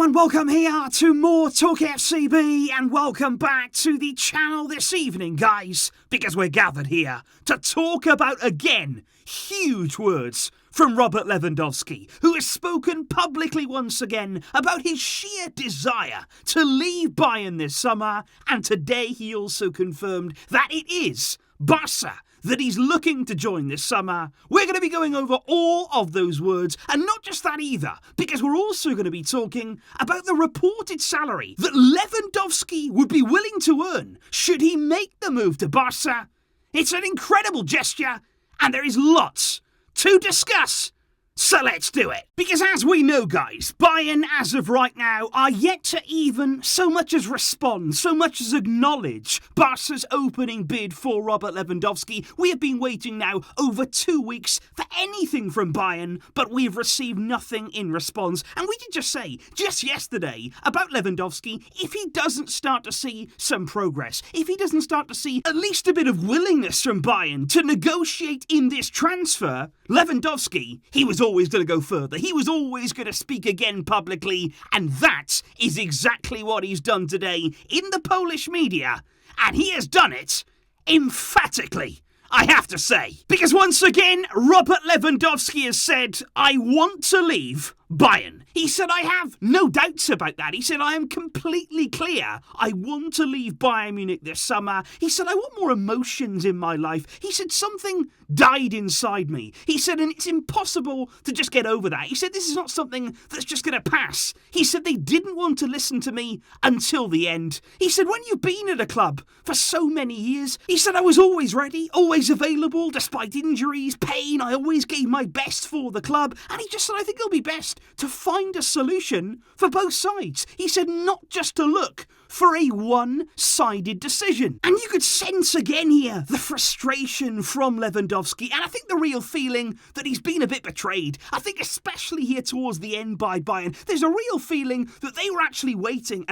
and welcome here to more TALKFCB, and welcome back to the channel this evening, guys, because we're gathered here to talk about, again, huge words from Robert Lewandowski, who has spoken publicly once again about his sheer desire to leave Bayern this summer, and today he also confirmed that it is Barça that he's looking to join this summer. We're going to be going over all of those words, and not just that either, because we're also going to be talking about the reported salary that Lewandowski would be willing to earn should he make the move to Barça. It's an incredible gesture, and there is lots to discuss. So let's do it. Because as we know, guys, Bayern, as of right now, are yet to even so much as respond, so much as acknowledge Barca's opening bid for Robert Lewandowski. We have been waiting now over 2 weeks for anything from Bayern, but we've received nothing in response. And we did just say, just yesterday, about Lewandowski, if he doesn't start to see some progress, if he doesn't start to see at least a bit of willingness from Bayern to negotiate in this transfer, Lewandowski, he was always going to go further. He was always going to speak again publicly, and that is exactly what he's done today in the Polish media, and he has done it emphatically, I have to say. Because once again, Robert Lewandowski has said, I want to leave Bayern. He said, I have no doubts about that. He said, I am completely clear. I want to leave Bayern Munich this summer. He said, I want more emotions in my life. He said, something died inside me. He said, and it's impossible to just get over that. He said, this is not something that's just going to pass. He said, they didn't want to listen to me until the end. He said, when you've been at a club for so many years, he said, I was always ready, always available, despite injuries, pain. I always gave my best for the club. And he just said, I think it'll be best to find a solution for both sides. He said, not just to look for a one-sided decision. And you could sense again here the frustration from Lewandowski, and I think the real feeling that he's been a bit betrayed. I think especially here towards the end by Bayern, there's a real feeling that they were actually waiting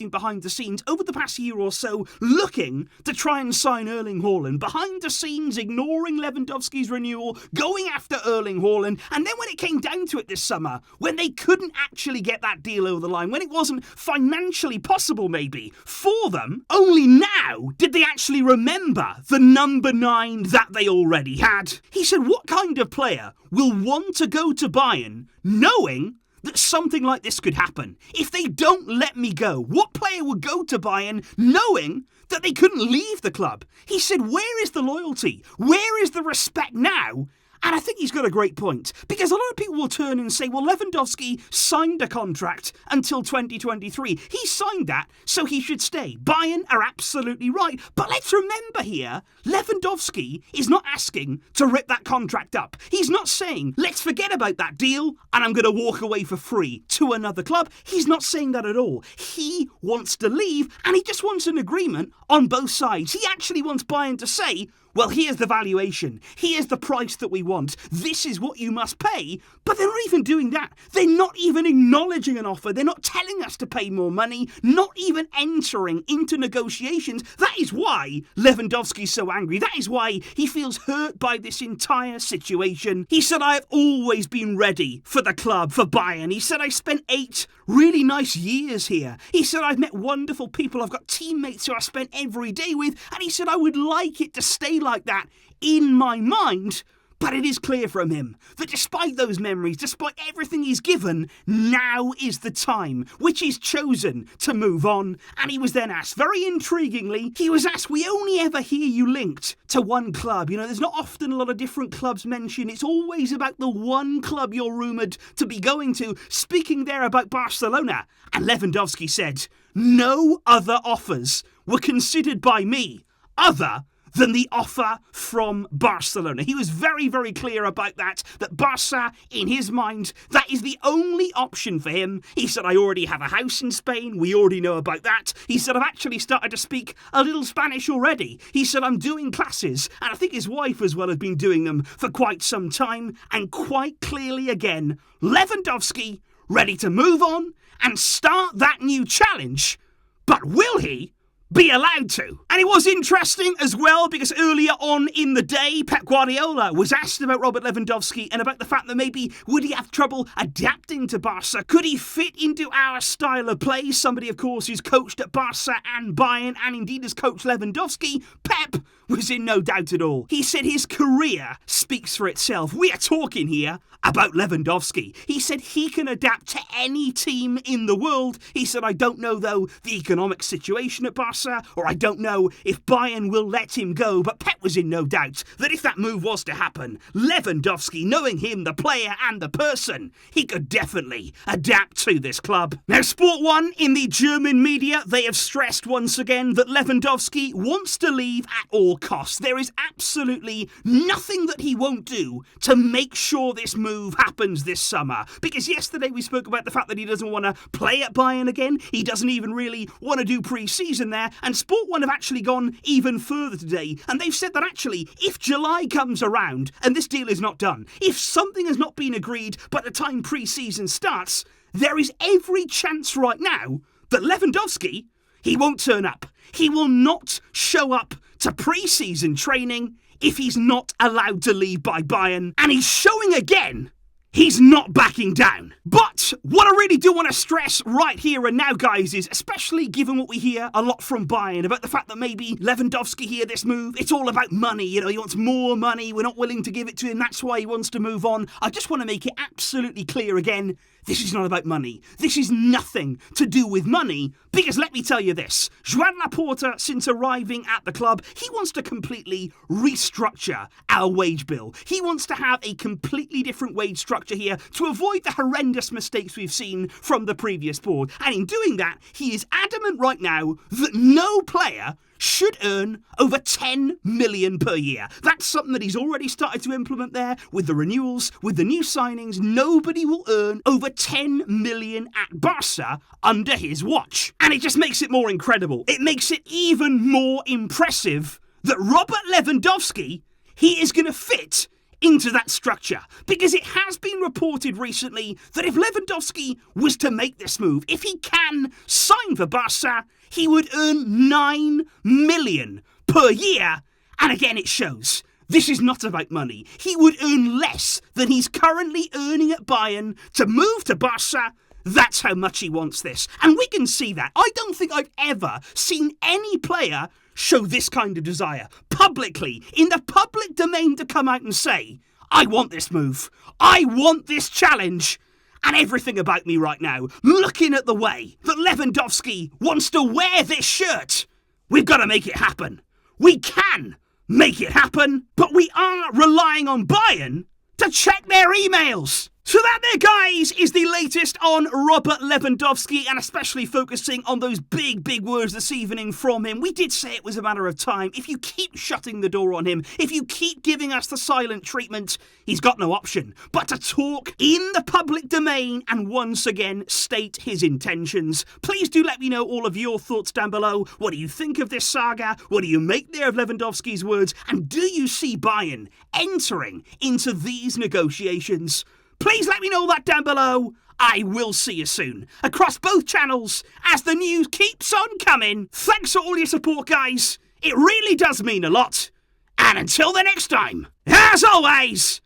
behind the scenes over the past year or so, looking to try and sign Erling Haaland. Behind the scenes, ignoring Lewandowski's renewal, going after Erling Haaland, and then when it came down to it this summer, when they couldn't actually get that deal over the line, when it wasn't financially possible maybe for them, only now did they actually remember the number 9 that they already had. He said, what kind of player will want to go to Bayern knowing that something like this could happen? If they don't let me go, what player would go to Bayern knowing that they couldn't leave the club? He said, where is the loyalty? Where is the respect now? And I think he's got a great point, because a lot of people will turn and say, well, Lewandowski signed a contract until 2023. He signed that, so he should stay. Bayern are absolutely right. But let's remember here, Lewandowski is not asking to rip that contract up. He's not saying, let's forget about that deal and I'm going to walk away for free to another club. He's not saying that at all. He wants to leave, and he just wants an agreement on both sides. He actually wants Bayern to say, well, here's the valuation. Here's the price that we want. This is what you must pay. But they're not even doing that. They're not even acknowledging an offer. They're not telling us to pay more money, not even entering into negotiations. That is why Lewandowski's so angry. That is why he feels hurt by this entire situation. He said, I have always been ready for the club, for Bayern. He said, I spent 8 really nice years here. He said, I've met wonderful people. I've got teammates who I spent every day with. And he said, I would like it to stay like that in my mind. But it is clear from him that despite those memories, despite everything he's given, now is the time which he's chosen to move on. And he was then asked, very intriguingly, he was asked, we only ever hear you linked to one club. You know, there's not often a lot of different clubs mentioned. It's always about the one club you're rumoured to be going to, speaking there about Barcelona. And Lewandowski said, no other offers were considered by me other than the offer from Barcelona. He was very, very clear about that Barca, in his mind, that is the only option for him. He said, I already have a house in Spain. We already know about that. He said, I've actually started to speak a little Spanish already. He said, I'm doing classes, and I think his wife as well has been doing them for quite some time. And quite clearly again, Lewandowski ready to move on and start that new challenge. But will he? be allowed to. And it was interesting as well because earlier on in the day, Pep Guardiola was asked about Robert Lewandowski and about the fact that maybe would he have trouble adapting to Barca? Could he fit into our style of play? Somebody, of course, who's coached at Barca and Bayern and indeed has coached Lewandowski. Pep was in no doubt at all. He said his career speaks for itself. We are talking here about Lewandowski. He said he can adapt to any team in the world. He said, I don't know, though, the economic situation at Barca, or I don't know if Bayern will let him go, but Pep was in no doubt that if that move was to happen, Lewandowski, knowing him, the player and the person, he could definitely adapt to this club. Now, Sport 1 in the German media, they have stressed once again that Lewandowski wants to leave at all costs. There is absolutely nothing that he won't do to make sure this move happens this summer. Because yesterday we spoke about the fact that he doesn't want to play at Bayern again. He doesn't even really want to do pre-season there. And Sport 1 have actually gone even further today. And they've said that actually, if July comes around and this deal is not done, if something has not been agreed by the time pre-season starts, there is every chance right now that Lewandowski, he won't turn up. He will not show up to pre-season training if he's not allowed to leave by Bayern. And he's showing again he's not backing down. But what I really do want to stress right here and now, guys, is especially given what we hear a lot from Bayern about the fact that maybe Lewandowski here, this move, it's all about money. You know, he wants more money. We're not willing to give it to him. That's why he wants to move on. I just want to make it absolutely clear again. This is not about money. This is nothing to do with money, because let me tell you this, Joan Laporta, since arriving at the club, he wants to completely restructure our wage bill. He wants to have a completely different wage structure here to avoid the horrendous mistakes we've seen from the previous board. And in doing that, he is adamant right now that no player should earn over 10 million per year. That's something that he's already started to implement there with the renewals, with the new signings. Nobody will earn over 10 million at Barca under his watch. And it just makes it more incredible. It makes it even more impressive that Robert Lewandowski, he is going to fit into that structure. Because it has been reported recently that if Lewandowski was to make this move, if he can sign for Barca, he would earn 9 million per year. And again, it shows this is not about money. He would earn less than he's currently earning at Bayern to move to Barca. That's how much he wants this. And we can see that. I don't think I've ever seen any player show this kind of desire publicly, in the public domain, to come out and say, I want this move. I want this challenge. And everything about me right now, looking at the way that Lewandowski wants to wear this shirt, we've got to make it happen. We can make it happen, but we are relying on Bayern to check their emails. So that there, guys, is the latest on Robert Lewandowski, and especially focusing on those big words this evening from him. We did say it was a matter of time. If you keep shutting the door on him, if you keep giving us the silent treatment, he's got no option but to talk in the public domain and once again state his intentions. Please do let me know all of your thoughts down below. What do you think of this saga? What do you make there of Lewandowski's words? And do you see Bayern entering into these negotiations? Please let me know that down below. I will see you soon across both channels as the news keeps on coming. Thanks for all your support, guys. It really does mean a lot. And until the next time, as always,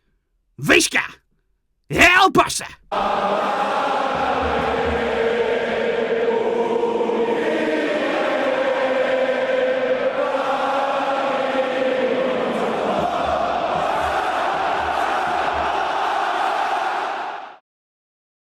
Visca El Barça.